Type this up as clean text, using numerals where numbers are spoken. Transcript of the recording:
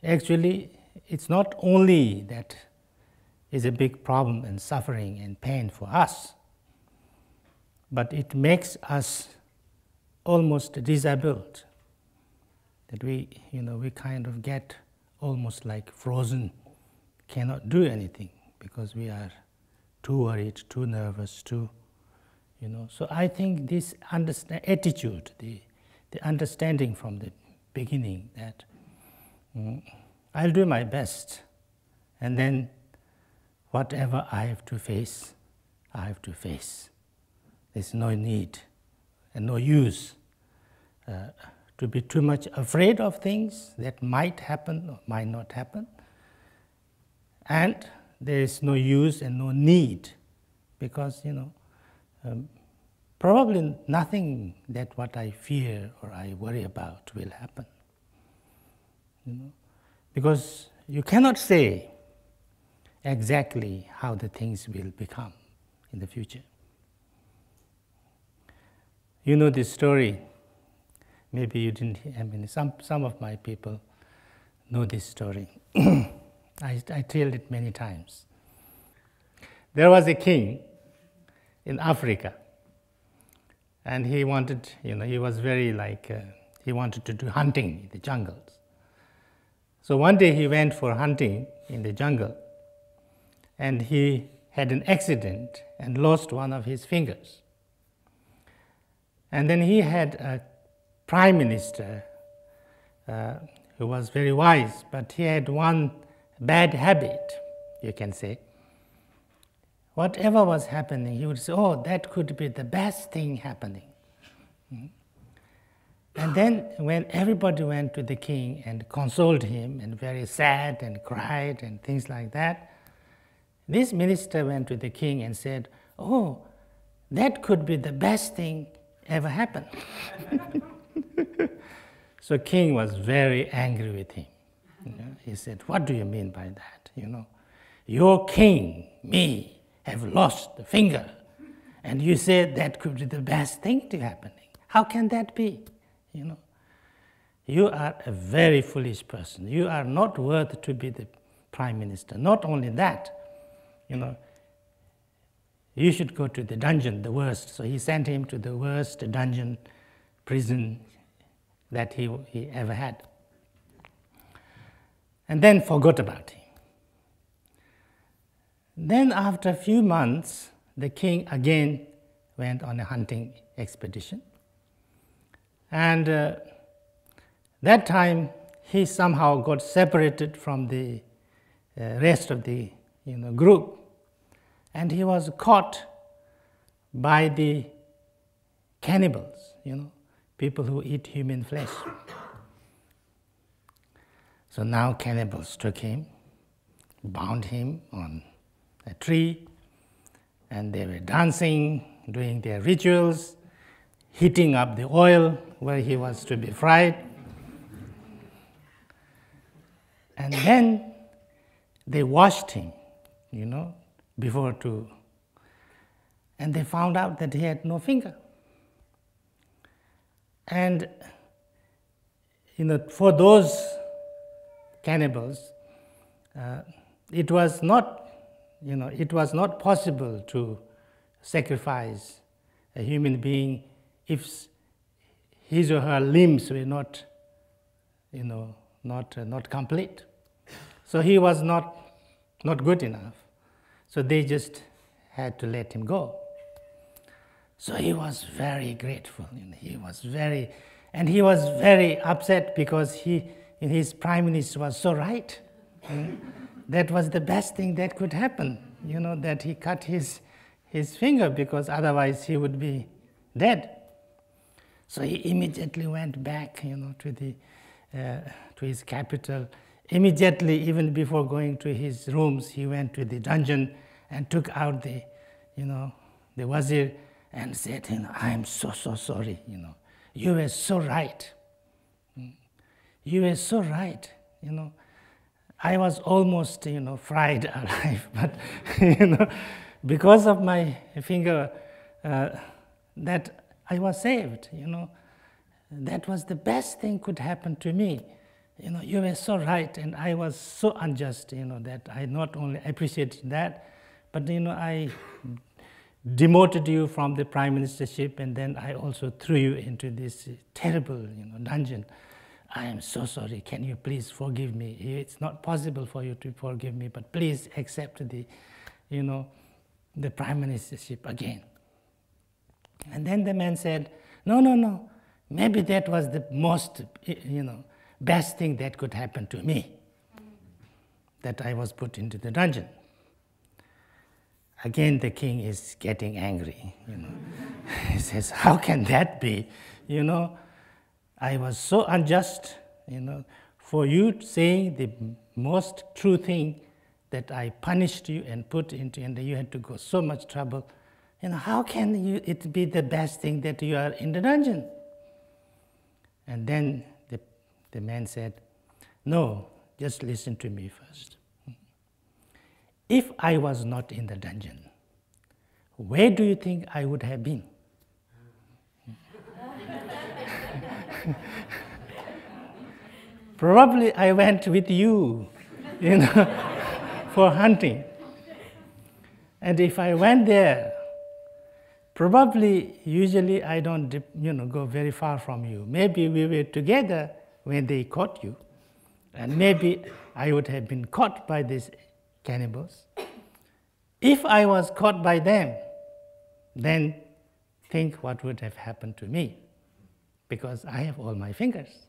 Actually, it's not only that is a big problem and suffering and pain for us, but it makes us almost disabled, that we kind of get almost like frozen, cannot do anything because we are too worried, too nervous, too, So I think this attitude, the understanding from the beginning that I'll do my best, and then whatever I have to face, I have to face. There's no need and no use to be too much afraid of things that might happen or might not happen. And there is no use and no need because, probably nothing that what I fear or I worry about will happen. Because you cannot say exactly how the things will become in the future. You know this story. Maybe you didn't. Some of my people know this story. I told it many times. There was a king in Africa, and he wanted, he was very he wanted to do hunting in the jungles. So one day he went for hunting in the jungle, and he had an accident and lost one of his fingers. And then he had a prime minister who was very wise, but he had one bad habit, you can say. Whatever was happening, he would say, oh, that could be the best thing happening. And then when everybody went to the king and consoled him and very sad and cried and things like that, this minister went to the king and said, oh, that could be the best thing ever happened. So king was very angry with him. He said, what do you mean by that? Your king, me, have lost the finger, and you said that could be the best thing to happening. How can that be? You are a very foolish person. You are not worth to be the prime minister. Not only that, you should go to the dungeon, the worst. So he sent him to the worst dungeon, prison that he ever had. And then forgot about him. Then after a few months, the king again went on a hunting expedition. And that time, he somehow got separated from the rest of the group. And he was caught by the cannibals, people who eat human flesh. So now cannibals took him, bound him on a tree, and they were dancing, doing their rituals, heating up the oil where he was to be fried. And then they washed him, before to, and they found out that he had no finger. And, for those cannibals, it was not possible to sacrifice a human being if his or her limbs were not complete. So he was not good enough. So they just had to let him go. So he was very grateful. He was very upset because his prime minister was so right. That was the best thing that could happen. That he cut his finger, because otherwise he would be dead. So he immediately went back, to his capital. Immediately, even before going to his rooms, he went to the dungeon and took out the wazir and said, I am so sorry, you were so right. You were so right, I was almost, fried alive, but, because of my finger, that I was saved, That was the best thing could happen to me, you were so right, and I was so unjust, that I not only appreciate that, but, I demoted you from the prime ministership, and then I also threw you into this terrible, dungeon. I am so sorry. Can you please forgive me? It's not possible for you to forgive me, but please accept the prime ministership again. And then the man said, no. Maybe that was the most, best thing that could happen to me, that I was put into the dungeon. Again, the king is getting angry. He says, how can that be? I was so unjust, for you saying the most true thing, that I punished you and put into, and you had to go so much trouble. How can it be the best thing that you are in the dungeon? And then the man said, no, just listen to me first. If I was not in the dungeon, where do you think I would have been? Probably I went with you, for hunting. And if I went there, probably, usually I don't, go very far from you. Maybe we were together when they caught you, and maybe I would have been caught by these cannibals. If I was caught by them, then think what would have happened to me, because I have all my fingers.